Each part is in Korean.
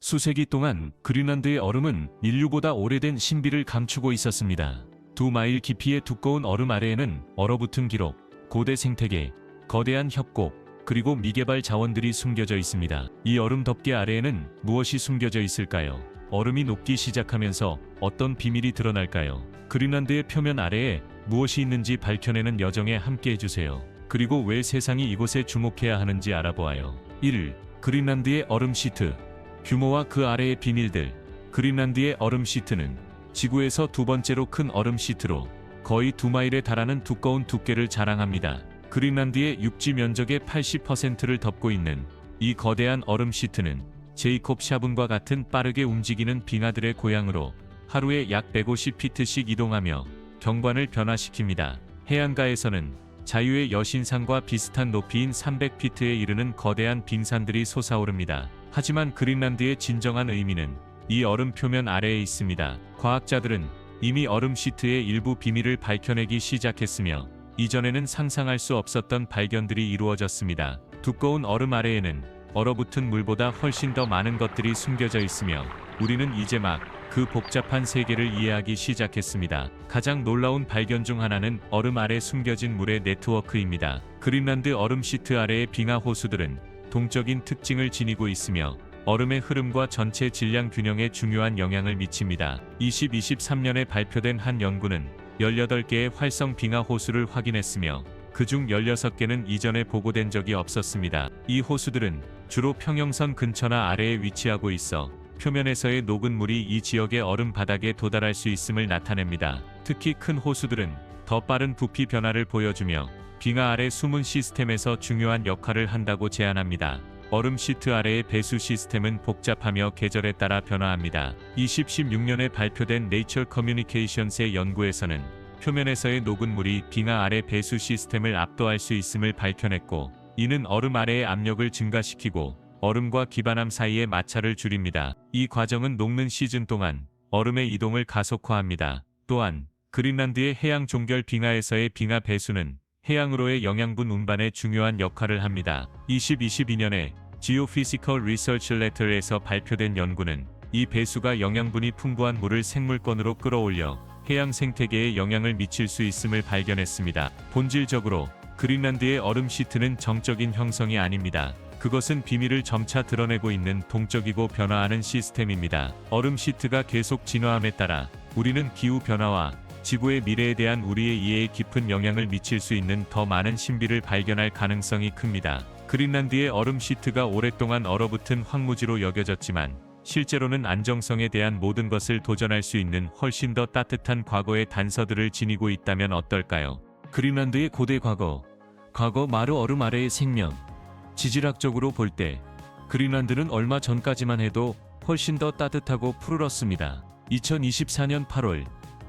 수세기 동안 그린란드의 얼음은 인류보다 오래된 신비를 감추고 있었습니다. 2마일 깊이의 두꺼운 얼음 아래에는 얼어붙은 기록, 고대 생태계, 거대한 협곡, 그리고 미개발 자원들이 숨겨져 있습니다. 이 얼음 덮개 아래에는 무엇이 숨겨져 있을까요? 얼음이 녹기 시작하면서 어떤 비밀이 드러날까요? 그린란드의 표면 아래에 무엇이 있는지 밝혀내는 여정에 함께 해주세요. 그리고 왜 세상이 이곳에 주목해야 하는지 알아보아요. 1. 그린란드의 얼음 시트. 규모와 그 아래의 비밀들. 그린란드의 얼음 시트는 지구에서 두 번째로 큰 얼음 시트로 거의 2마일에 달하는 두꺼운 두께를 자랑합니다. 그린란드의 육지 면적의 80%를 덮고 있는 이 거대한 얼음 시트는 제이콥 샤분과 같은 빠르게 움직이는 빙하들의 고향으로 하루에 약 150피트씩 이동하며 경관을 변화시킵니다. 해안가에서는 자유의 여신상과 비슷한 높이인 300피트에 이르는 거대한 빙산들이 솟아오릅니다. 하지만 그린란드의 진정한 의미는 이 얼음 표면 아래에 있습니다. 과학자들은 이미 얼음 시트의 일부 비밀을 밝혀내기 시작했으며 이전에는 상상할 수 없었던 발견들이 이루어졌습니다. 두꺼운 얼음 아래에는 얼어붙은 물보다 훨씬 더 많은 것들이 숨겨져 있으며 우리는 이제 막 그 복잡한 세계를 이해하기 시작했습니다. 가장 놀라운 발견 중 하나는 얼음 아래 숨겨진 물의 네트워크입니다. 그린란드 얼음 시트 아래의 빙하 호수들은 동적인 특징을 지니고 있으며 얼음의 흐름과 전체 질량 균형에 중요한 영향을 미칩니다. 2023년에 발표된 한 연구는 18개의 활성 빙하 호수를 확인했으며 그중 16개는 이전에 보고된 적이 없었습니다. 이 호수들은 주로 평형선 근처나 아래에 위치하고 있어 표면에서의 녹은 물이 이 지역의 얼음 바닥에 도달할 수 있음을 나타냅니다. 특히 큰 호수들은 더 빠른 부피 변화를 보여주며 빙하 아래 숨은 시스템에서 중요한 역할을 한다고 제안합니다. 얼음 시트 아래의 배수 시스템은 복잡하며 계절에 따라 변화합니다. 2016년에 발표된 네이처 커뮤니케이션스의 연구에서는 표면에서의 녹은 물이 빙하 아래 배수 시스템을 압도할 수 있음을 밝혀냈고, 이는 얼음 아래의 압력을 증가시키고 얼음과 기반함 사이의 마찰을 줄입니다. 이 과정은 녹는 시즌 동안 얼음의 이동을 가속화합니다. 또한 그린란드의 해양 종결 빙하에서의 빙하 배수는 해양으로의 영양분 운반에 중요한 역할을 합니다. 2022년에 Geophysical Research Letter에서 발표된 연구는 이 배수가 영양분이 풍부한 물을 생물권으로 끌어올려 해양 생태계에 영향을 미칠 수 있음을 발견했습니다. 본질적으로 그린란드의 얼음 시트는 정적인 형성이 아닙니다. 그것은 비밀을 점차 드러내고 있는 동적이고 변화하는 시스템입니다. 얼음 시트가 계속 진화함에 따라 우리는 기후 변화와 지구의 미래에 대한 우리의 이해에 깊은 영향을 미칠 수 있는 더 많은 신비를 발견할 가능성이 큽니다. 그린란드의 얼음 시트가 오랫동안 얼어붙은 황무지로 여겨졌지만 실제로는 안정성에 대한 모든 것을 도전할 수 있는 훨씬 더 따뜻한 과거의 단서들을 지니고 있다면 어떨까요? 그린란드의 고대 과거 마르 얼음 아래의 생명. 지질학적으로 볼 때 그린란드는 얼마 전까지만 해도 훨씬 더 따뜻하고 푸르렀습니다. 2024년 8월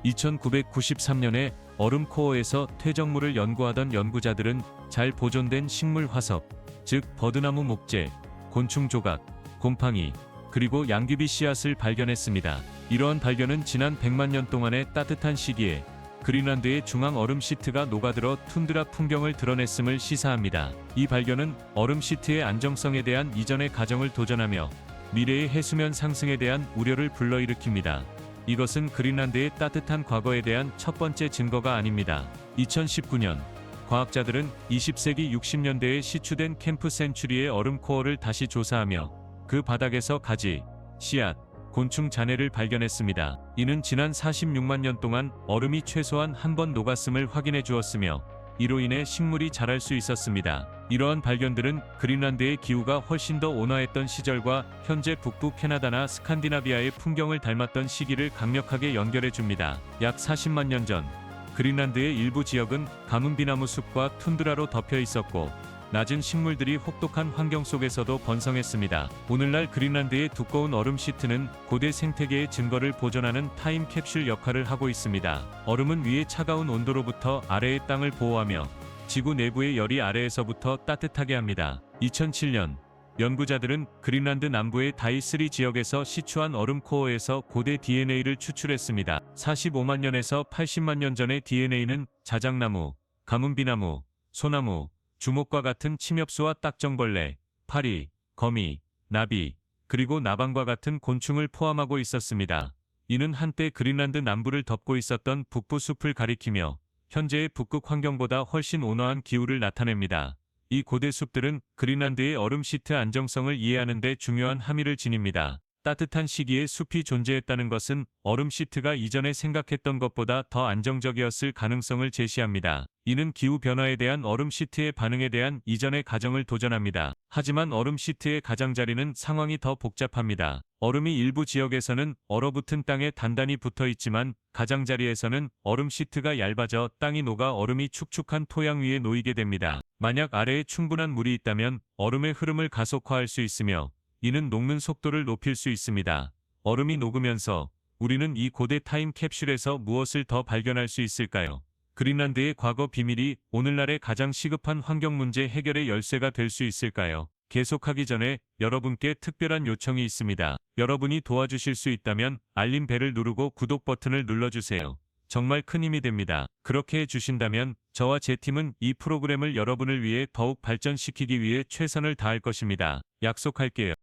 2993년에 얼음 코어에서 퇴적물을 연구하던 연구자들은 잘 보존된 식물 화석, 즉 버드나무 목재, 곤충 조각, 곰팡이, 그리고 양귀비 씨앗을 발견했습니다. 이러한 발견은 지난 100만 년 동안의 따뜻한 시기에 그린란드의 중앙 얼음 시트가 녹아들어 툰드라 풍경을 드러냈음을 시사합니다. 이 발견은 얼음 시트의 안정성에 대한 이전의 가정을 도전하며 미래의 해수면 상승에 대한 우려를 불러일으킵니다. 이것은 그린란드의 따뜻한 과거에 대한 첫 번째 증거가 아닙니다. 2019년 과학자들은 20세기 60년대에 시추된 캠프 센츄리의 얼음 코어를 다시 조사하며 그 바닥에서 가지, 씨앗, 곤충 잔해를 발견했습니다. 이는 지난 46만 년 동안 얼음이 최소한 한 번 녹았음을 확인해 주었으며 이로 인해 식물이 자랄 수 있었습니다. 이러한 발견들은 그린란드의 기후가 훨씬 더 온화했던 시절과 현재 북부 캐나다나 스칸디나비아의 풍경을 닮았던 시기를 강력하게 연결해 줍니다. 약 40만 년 전 그린란드의 일부 지역은 가뭄비나무 숲과 툰드라로 덮여 있었고 낮은 식물들이 혹독한 환경 속에서도 번성했습니다. 오늘날 그린란드의 두꺼운 얼음 시트는 고대 생태계의 증거를 보존하는 타임캡슐 역할을 하고 있습니다. 얼음은 위의 차가운 온도로부터 아래의 땅을 보호하며 지구 내부의 열이 아래에서부터 따뜻하게 합니다. 2007년 연구자들은 그린란드 남부의 다이3 지역에서 시추한 얼음 코어에서 고대 DNA를 추출했습니다. 45만 년에서 80만 년 전의 DNA는 자작나무, 가뭄비나무, 소나무, 주목과 같은 침엽수와 딱정벌레, 파리, 거미, 나비, 그리고 나방과 같은 곤충을 포함하고 있었습니다. 이는 한때 그린란드 남부를 덮고 있었던 북부 숲을 가리키며 현재의 북극 환경보다 훨씬 온화한 기후를 나타냅니다. 이 고대 숲들은 그린란드의 얼음 시트 안정성을 이해하는 데 중요한 함의를 지닙니다. 따뜻한 시기에 숲이 존재했다는 것은 얼음 시트가 이전에 생각했던 것보다 더 안정적이었을 가능성을 제시합니다. 이는 기후 변화에 대한 얼음 시트의 반응에 대한 이전의 가정을 도전합니다. 하지만 얼음 시트의 가장자리는 상황이 더 복잡합니다. 얼음이 일부 지역에서는 얼어붙은 땅에 단단히 붙어 있지만 가장자리에서는 얼음 시트가 얇아져 땅이 녹아 얼음이 축축한 토양 위에 놓이게 됩니다. 만약 아래에 충분한 물이 있다면 얼음의 흐름을 가속화할 수 있으며 이는 녹는 속도를 높일 수 있습니다. 얼음이 녹으면서 우리는 이 고대 타임 캡슐에서 무엇을 더 발견할 수 있을까요? 그린란드의 과거 비밀이 오늘날의 가장 시급한 환경 문제 해결의 열쇠가 될 수 있을까요? 계속하기 전에 여러분께 특별한 요청이 있습니다. 여러분이 도와주실 수 있다면 알림 벨을 누르고 구독 버튼을 눌러주세요. 정말 큰 힘이 됩니다. 그렇게 해주신다면 저와 제 팀은 이 프로그램을 여러분을 위해 더욱 발전시키기 위해 최선을 다할 것입니다. 약속할게요.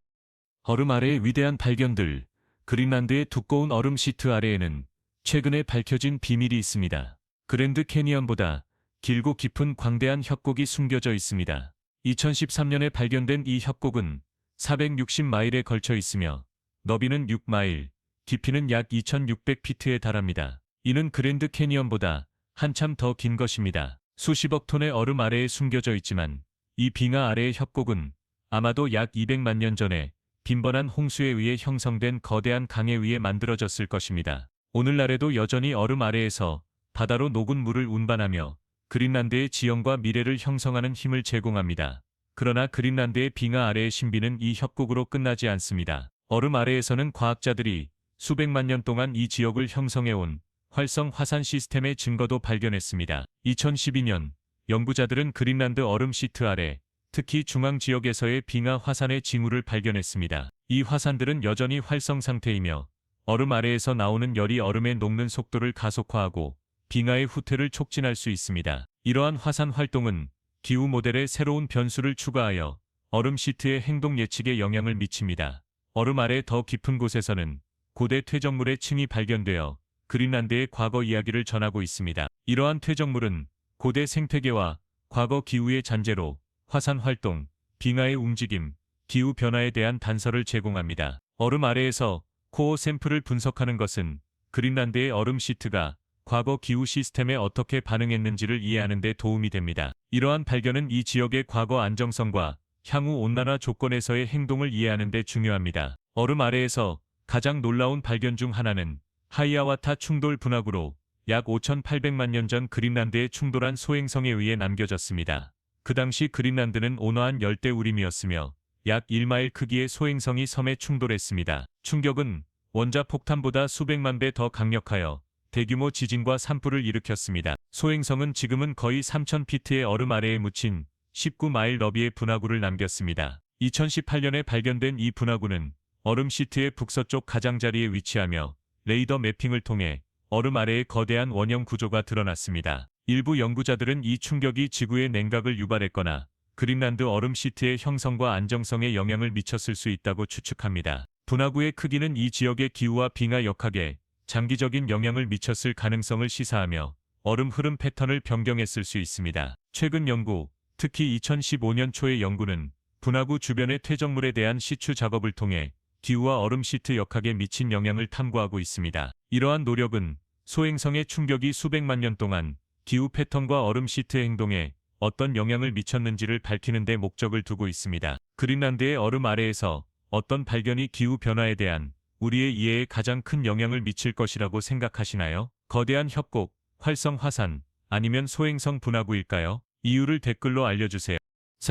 얼음 아래의 위대한 발견들. 그린란드의 두꺼운 얼음 시트 아래에는 최근에 밝혀진 비밀이 있습니다. 그랜드 캐니언보다 길고 깊은 광대한 협곡이 숨겨져 있습니다. 2013년에 발견된 이 협곡은 460마일에 걸쳐 있으며 너비는 6마일, 깊이는 약 2600피트에 달합니다. 이는 그랜드 캐니언보다 한참 더 긴 것입니다. 수십억 톤의 얼음 아래에 숨겨져 있지만 이 빙하 아래의 협곡은 아마도 약 200만 년 전에 빈번한 홍수에 의해 형성된 거대한 강에 의해 만들어졌을 것입니다. 오늘날에도 여전히 얼음 아래에서 바다로 녹은 물을 운반하며 그린란드의 지형과 미래를 형성하는 힘을 제공합니다. 그러나 그린란드의 빙하 아래의 신비는 이 협곡으로 끝나지 않습니다. 얼음 아래에서는 과학자들이 수백만 년 동안 이 지역을 형성해온 활성 화산 시스템의 증거도 발견했습니다. 2012년 연구자들은 그린란드 얼음 시트 아래 특히 중앙 지역에서의 빙하 화산의 징후를 발견했습니다. 이 화산들은 여전히 활성 상태이며 얼음 아래에서 나오는 열이 얼음의 녹는 속도를 가속화하고 빙하의 후퇴를 촉진할 수 있습니다. 이러한 화산 활동은 기후 모델에 새로운 변수를 추가하여 얼음 시트의 행동 예측에 영향을 미칩니다. 얼음 아래 더 깊은 곳에서는 고대 퇴적물의 층이 발견되어 그린란드의 과거 이야기를 전하고 있습니다. 이러한 퇴적물은 고대 생태계와 과거 기후의 잔재로 화산 활동, 빙하의 움직임, 기후 변화에 대한 단서를 제공합니다. 얼음 아래에서 코어 샘플을 분석하는 것은 그린란드의 얼음 시트가 과거 기후 시스템에 어떻게 반응했는지를 이해하는 데 도움이 됩니다. 이러한 발견은 이 지역의 과거 안정성과 향후 온난화 조건에서의 행동을 이해하는 데 중요합니다. 얼음 아래에서 가장 놀라운 발견 중 하나는 하이아와타 충돌 분화구로 약 5,800만 년 전 그린란드에 충돌한 소행성에 의해 남겨졌습니다. 그 당시 그린란드는 온화한 열대 우림이었으며 약 1마일 크기의 소행성이 섬에 충돌했습니다. 충격은 원자 폭탄보다 수백만 배 더 강력하여 대규모 지진과 산불을 일으켰습니다. 소행성은 지금은 거의 3,000피트의 얼음 아래에 묻힌 19마일 너비의 분화구를 남겼습니다. 2018년에 발견된 이 분화구는 얼음 시트의 북서쪽 가장자리에 위치하며 레이더 매핑을 통해 얼음 아래의 거대한 원형 구조가 드러났습니다. 일부 연구자들은 이 충격이 지구의 냉각을 유발했거나 그린란드 얼음 시트의 형성과 안정성에 영향을 미쳤을 수 있다고 추측합니다. 분화구의 크기는 이 지역의 기후와 빙하 역학에 장기적인 영향을 미쳤을 가능성을 시사하며 얼음 흐름 패턴을 변경했을 수 있습니다. 최근 연구, 특히 2015년 초의 연구는 분화구 주변의 퇴적물에 대한 시추 작업을 통해 기후와 얼음 시트 역학에 미친 영향을 탐구하고 있습니다. 이러한 노력은 소행성의 충격이 수백만 년 동안 기후 패턴과 얼음 시트 행동에 어떤 영향을 미쳤는지를 밝히는 데 목적을 두고 있습니다. 그린란드의 얼음 아래에서 어떤 발견이 기후 변화에 대한 우리의 이해에 가장 큰 영향을 미칠 것이라고 생각하시나요? 거대한 협곡, 활성 화산, 아니면 소행성 분화구일까요? 이유를 댓글로 알려주세요.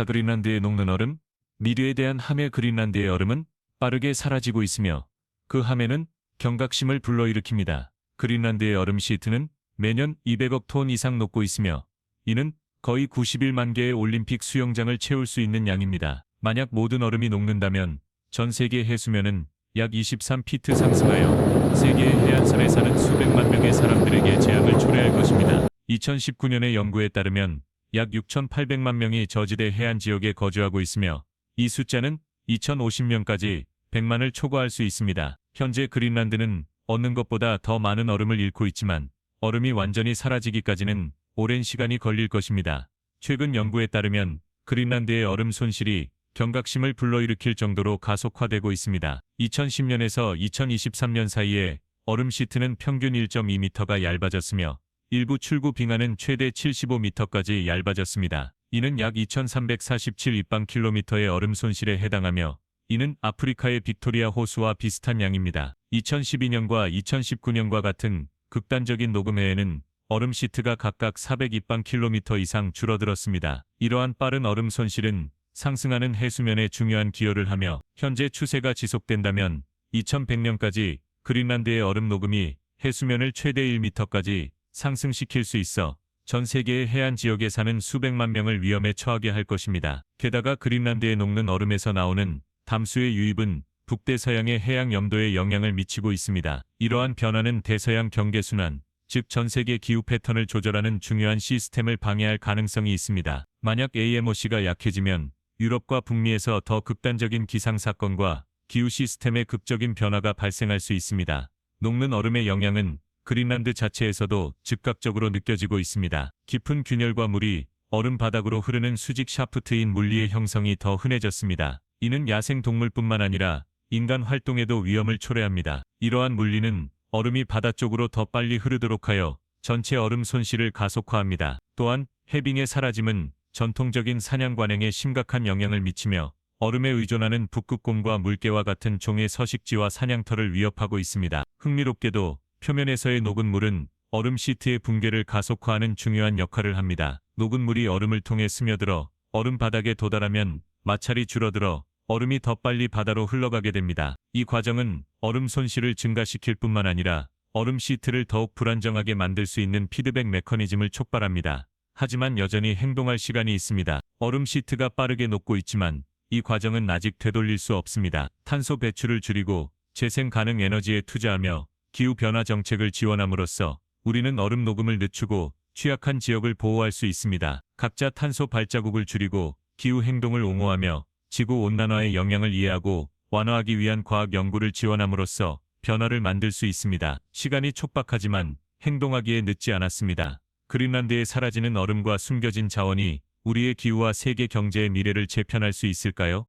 그린란드의 녹는 얼음? 미래에 대한 함의 그린란드의 얼음은 빠르게 사라지고 있으며 그 함에는 경각심을 불러일으킵니다. 그린란드의 얼음 시트는 매년 200억 톤 이상 녹고 있으며 이는 거의 91만 개의 올림픽 수영장을 채울 수 있는 양입니다. 만약 모든 얼음이 녹는다면 전 세계 해수면은 약 23피트 상승하여 세계의 해안선에 사는 수백만 명의 사람들에게 재앙을 초래할 것입니다. 2019년의 연구에 따르면 약 6,800만 명이 저지대 해안 지역에 거주하고 있으며 이 숫자는 2050년까지 100만을 초과할 수 있습니다. 현재 그린란드는 얻는 것보다 더 많은 얼음을 잃고 있지만 얼음이 완전히 사라지기까지는 오랜 시간이 걸릴 것입니다. 최근 연구에 따르면 그린란드의 얼음 손실이 경각심을 불러일으킬 정도로 가속화되고 있습니다. 2010년에서 2023년 사이에 얼음 시트는 평균 1.2m가 얇아졌으며 일부 출구 빙하는 최대 75m까지 얇아졌습니다. 이는 약 2347 입방킬로미터의 얼음 손실에 해당하며 이는 아프리카의 빅토리아 호수와 비슷한 양입니다. 2012년과 2019년과 같은 극단적인 녹음해에는 얼음 시트가 각각 400 입방킬로미터 이상 줄어들었습니다. 이러한 빠른 얼음 손실은 상승하는 해수면에 중요한 기여를 하며 현재 추세가 지속된다면 2100년까지 그린란드의 얼음 녹음이 해수면을 최대 1m까지 상승시킬 수 있어 전 세계의 해안 지역에 사는 수백만 명을 위험에 처하게 할 것입니다. 게다가 그린란드에 녹는 얼음에서 나오는 담수의 유입은 북대서양의 해양 염도에 영향을 미치고 있습니다. 이러한 변화는 대서양 경계순환, 즉 전 세계 기후 패턴을 조절하는 중요한 시스템을 방해할 가능성이 있습니다. 만약 AMOC가 약해지면 유럽과 북미에서 더 극단적인 기상사건과 기후 시스템의 극적인 변화가 발생할 수 있습니다. 녹는 얼음의 영향은 그린란드 자체에서도 즉각적으로 느껴지고 있습니다. 깊은 균열과 물이 얼음 바닥으로 흐르는 수직 샤프트인 물리의 형성이 더 흔해졌습니다. 이는 야생 동물뿐만 아니라 인간 활동에도 위험을 초래합니다. 이러한 물리는 얼음이 바다 쪽으로 더 빨리 흐르도록 하여 전체 얼음 손실을 가속화합니다. 또한 해빙의 사라짐은 전통적인 사냥 관행에 심각한 영향을 미치며 얼음에 의존하는 북극곰과 물개와 같은 종의 서식지와 사냥터를 위협하고 있습니다. 흥미롭게도 표면에서의 녹은 물은 얼음 시트의 붕괴를 가속화하는 중요한 역할을 합니다. 녹은 물이 얼음을 통해 스며들어 얼음 바닥에 도달하면 마찰이 줄어들어 얼음이 더 빨리 바다로 흘러가게 됩니다. 이 과정은 얼음 손실을 증가시킬 뿐만 아니라 얼음 시트를 더욱 불안정하게 만들 수 있는 피드백 메커니즘을 촉발합니다. 하지만 여전히 행동할 시간이 있습니다. 얼음 시트가 빠르게 녹고 있지만 이 과정은 아직 되돌릴 수 없습니다. 탄소 배출을 줄이고 재생 가능 에너지에 투자하며 기후변화 정책을 지원함으로써 우리는 얼음 녹음을 늦추고 취약한 지역을 보호할 수 있습니다. 각자 탄소 발자국을 줄이고 기후 행동을 옹호하며 지구 온난화의 영향을 이해하고 완화하기 위한 과학 연구를 지원함으로써 변화를 만들 수 있습니다. 시간이 촉박하지만 행동하기에 늦지 않았습니다. 그린란드에 사라지는 얼음과 숨겨진 자원이 우리의 기후와 세계 경제의 미래를 재편할 수 있을까요?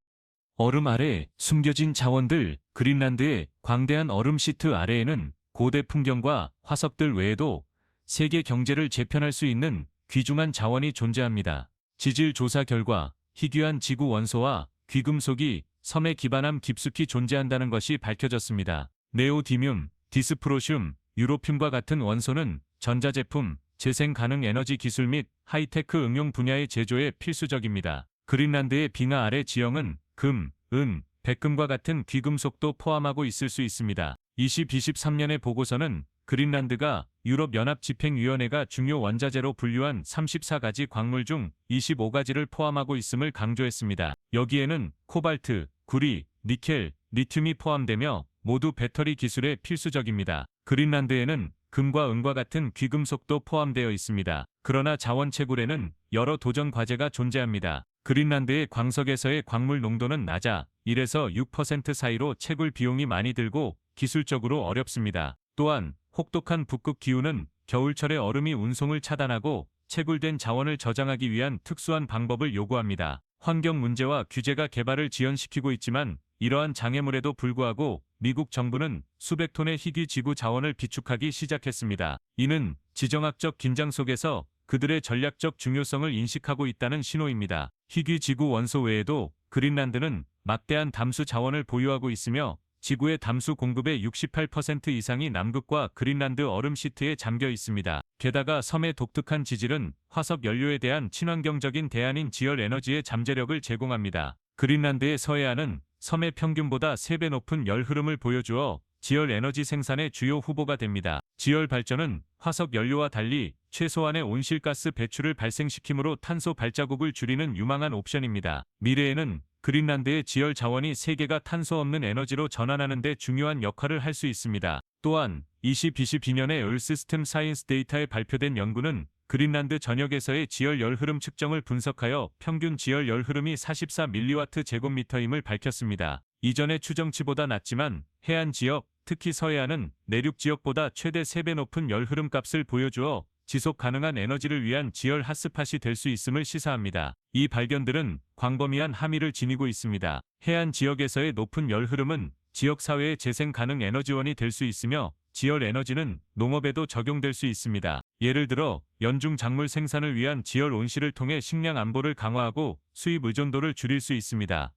얼음 아래 숨겨진 자원들. 그린란드의 광대한 얼음 시트 아래에는 고대 풍경과 화석들 외에도 세계 경제를 재편할 수 있는 귀중한 자원이 존재합니다. 지질 조사 결과 희귀한 지구 원소와 귀금속이 섬에 기반함 깊숙이 존재한다는 것이 밝혀졌습니다. 네오디뮴, 디스프로슘, 유로듐과 같은 원소는 전자제품, 재생 가능 에너지 기술 및 하이테크 응용 분야의 제조에 필수적입니다. 그린란드의 빙하 아래 지형은 금, 은, 백금과 같은 귀금속도 포함하고 있을 수 있습니다. 2023년의 보고서는 그린란드가 유럽연합집행위원회가 중요 원자재로 분류한 34가지 광물 중 25가지를 포함하고 있음을 강조했습니다. 여기에는 코발트, 구리, 니켈, 리튬이 포함되며 모두 배터리 기술에 필수적입니다. 그린란드에는 금과 은과 같은 귀금속도 포함되어 있습니다. 그러나 자원 채굴에는 여러 도전 과제가 존재합니다. 그린란드의 광석에서의 광물 농도는 낮아 1에서 6% 사이로 채굴 비용이 많이 들고 기술적으로 어렵습니다. 또한 혹독한 북극 기후는 겨울철에 얼음이 운송을 차단하고 채굴된 자원을 저장하기 위한 특수한 방법을 요구합니다. 환경 문제와 규제가 개발을 지연시키고 있지만 이러한 장애물에도 불구하고 미국 정부는 수백 톤의 희귀 지구 자원을 비축하기 시작했습니다. 이는 지정학적 긴장 속에서 그들의 전략적 중요성을 인식하고 있다는 신호입니다. 희귀 지구 원소 외에도 그린란드는 막대한 담수 자원을 보유하고 있으며 지구의 담수 공급의 68% 이상이 남극과 그린란드 얼음 시트에 잠겨 있습니다. 게다가 섬의 독특한 지질은 화석 연료에 대한 친환경적인 대안인 지열 에너지의 잠재력을 제공합니다. 그린란드의 서해안은 섬의 평균보다 3배 높은 열 흐름을 보여주어 지열 에너지 생산의 주요 후보가 됩니다. 지열 발전은 화석 연료와 달리 최소한의 온실가스 배출을 발생시키므로 탄소 발자국을 줄이는 유망한 옵션입니다. 미래에는 그린란드의 지열 자원이 세계가 탄소 없는 에너지로 전환하는 데 중요한 역할을 할 수 있습니다. 또한 2022년에 얼스스템 사이언스 데이터에 발표된 연구는 그린란드 전역에서의 지열 열 흐름 측정을 분석하여 평균 지열 열 흐름이 44mW 제곱미터임을 밝혔습니다. 이전의 추정치보다 낮지만 해안 지역, 특히 서해안은 내륙 지역보다 최대 3배 높은 열 흐름값을 보여주어 지속 가능한 에너지를 위한 지열 핫스팟이 될 수 있음을 시사합니다. 이 발견들은 광범위한 함의를 지니고 있습니다. 해안 지역에서의 높은 열 흐름은 지역 사회의 재생 가능 에너지원이 될 수 있으며 지열 에너지는 농업에도 적용될 수 있습니다. 예를 들어 연중 작물 생산을 위한 지열 온실을 통해 식량 안보를 강화하고 수입 의존도를 줄일 수 있습니다.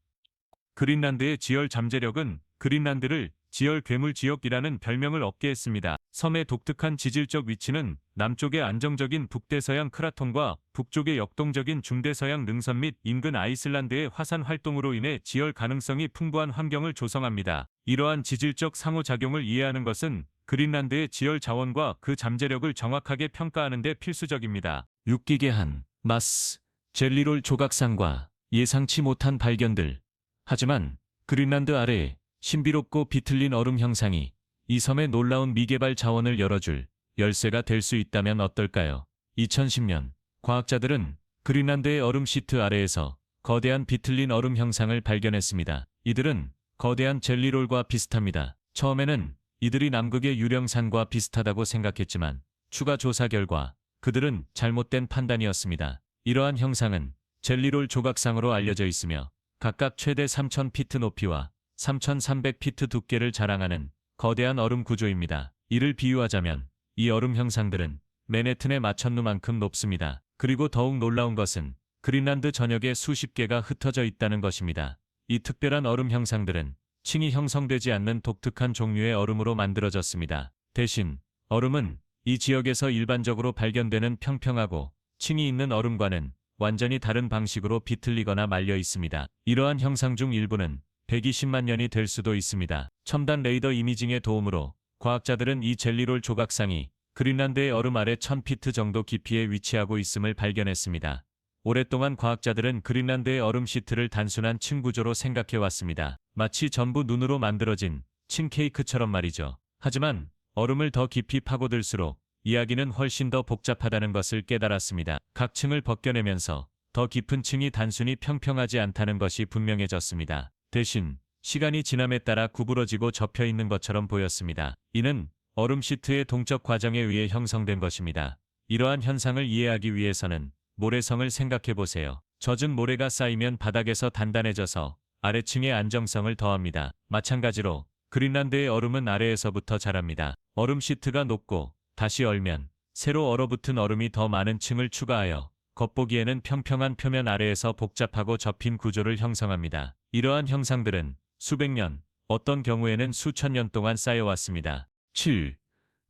그린란드의 지열 잠재력은 그린란드를 지열 괴물 지역이라는 별명을 얻게 했습니다. 섬의 독특한 지질적 위치는 남쪽의 안정적인 북대서양 크라톤과 북쪽의 역동적인 중대서양 능선 및 인근 아이슬란드의 화산 활동으로 인해 지열 가능성이 풍부한 환경을 조성합니다. 이러한 지질적 상호작용을 이해하는 것은 그린란드의 지열 자원과 그 잠재력을 정확하게 평가하는 데 필수적입니다. 육기계한, 마스, 젤리롤 조각상과 예상치 못한 발견들. 하지만 그린란드 아래에 신비롭고 비틀린 얼음 형상이 이 섬의 놀라운 미개발 자원을 열어줄 열쇠가 될 수 있다면 어떨까요? 2010년 과학자들은 그린란드의 얼음 시트 아래에서 거대한 비틀린 얼음 형상을 발견했습니다. 이들은 거대한 젤리롤과 비슷합니다. 처음에는 이들이 남극의 유령산과 비슷하다고 생각했지만 추가 조사 결과 그들은 잘못된 판단이었습니다. 이러한 형상은 젤리롤 조각상으로 알려져 있으며 각각 최대 3,000피트 높이와 3,300피트 두께를 자랑하는 거대한 얼음 구조입니다. 이를 비유하자면 이 얼음 형상들은 맨해튼의 마천루만큼 높습니다. 그리고 더욱 놀라운 것은 그린란드 전역에 수십 개가 흩어져 있다는 것입니다. 이 특별한 얼음 형상들은 층이 형성되지 않는 독특한 종류의 얼음으로 만들어졌습니다. 대신 얼음은 이 지역에서 일반적으로 발견되는 평평하고 층이 있는 얼음과는 완전히 다른 방식으로 비틀리거나 말려 있습니다. 이러한 형상 중 일부는 120만 년이 될 수도 있습니다. 첨단 레이더 이미징의 도움으로 과학자들은 이 젤리롤 조각상이 그린란드의 얼음 아래 1000피트 정도 깊이에 위치하고 있음을 발견했습니다. 오랫동안 과학자들은 그린란드의 얼음 시트를 단순한 층 구조로 생각해왔습니다. 마치 전부 눈으로 만들어진 층 케이크처럼 말이죠. 하지만 얼음을 더 깊이 파고들수록 이야기는 훨씬 더 복잡하다는 것을 깨달았습니다. 각 층을 벗겨내면서 더 깊은 층이 단순히 평평하지 않다는 것이 분명해졌습니다. 대신 시간이 지남에 따라 구부러지고 접혀 있는 것처럼 보였습니다. 이는 얼음 시트의 동적 과정에 의해 형성된 것입니다. 이러한 현상을 이해하기 위해서는 모래성을 생각해 보세요. 젖은 모래가 쌓이면 바닥에서 단단해져서 아래층의 안정성을 더합니다. 마찬가지로 그린란드의 얼음은 아래에서부터 자랍니다. 얼음 시트가 녹고 다시 얼면 새로 얼어붙은 얼음이 더 많은 층을 추가하여 겉보기에는 평평한 표면 아래에서 복잡하고 접힌 구조를 형성합니다. 이러한 형상들은 수백 년, 어떤 경우에는 수천 년 동안 쌓여왔습니다. 7.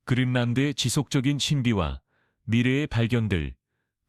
그린란드의 지속적인 신비와 미래의 발견들.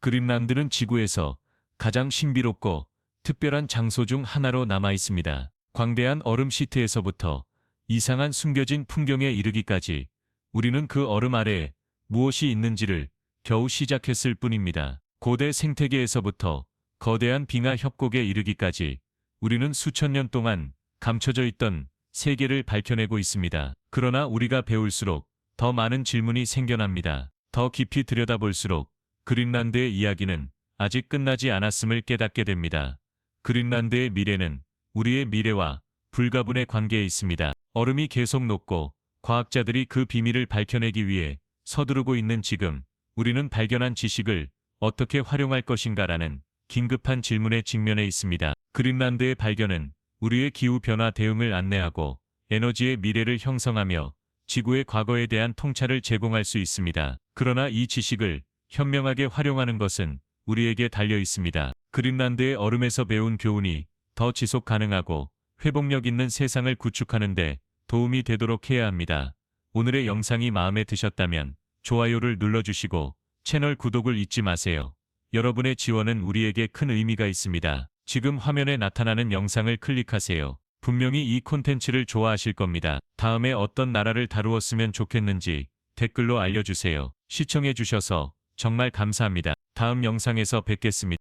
그린란드는 지구에서 가장 신비롭고 특별한 장소 중 하나로 남아 있습니다. 광대한 얼음 시트에서부터 이상한 숨겨진 풍경에 이르기까지 우리는 그 얼음 아래에 무엇이 있는지를 겨우 시작했을 뿐입니다. 고대 생태계에서부터 거대한 빙하 협곡에 이르기까지 우리는 수천 년 동안 감춰져 있던 세계를 밝혀내고 있습니다. 그러나 우리가 배울수록 더 많은 질문이 생겨납니다. 더 깊이 들여다볼수록 그린란드의 이야기는 아직 끝나지 않았음을 깨닫게 됩니다. 그린란드의 미래는 우리의 미래와 불가분의 관계에 있습니다. 얼음이 계속 녹고 과학자들이 그 비밀을 밝혀내기 위해 서두르고 있는 지금 우리는 발견한 지식을 어떻게 활용할 것인가라는 긴급한 질문에 직면해 있습니다. 그린란드의 발견은 우리의 기후변화 대응을 안내하고 에너지의 미래를 형성하며 지구의 과거에 대한 통찰을 제공할 수 있습니다. 그러나 이 지식을 현명하게 활용하는 것은 우리에게 달려 있습니다. 그린란드의 얼음에서 배운 교훈이 더 지속 가능하고 회복력 있는 세상을 구축하는 데 도움이 되도록 해야 합니다. 오늘의 영상이 마음에 드셨다면 좋아요를 눌러주시고 채널 구독을 잊지 마세요. 여러분의 지원은 우리에게 큰 의미가 있습니다. 지금 화면에 나타나는 영상을 클릭하세요. 분명히 이 콘텐츠를 좋아하실 겁니다. 다음에 어떤 나라를 다루었으면 좋겠는지 댓글로 알려주세요. 시청해주셔서 정말 감사합니다. 다음 영상에서 뵙겠습니다.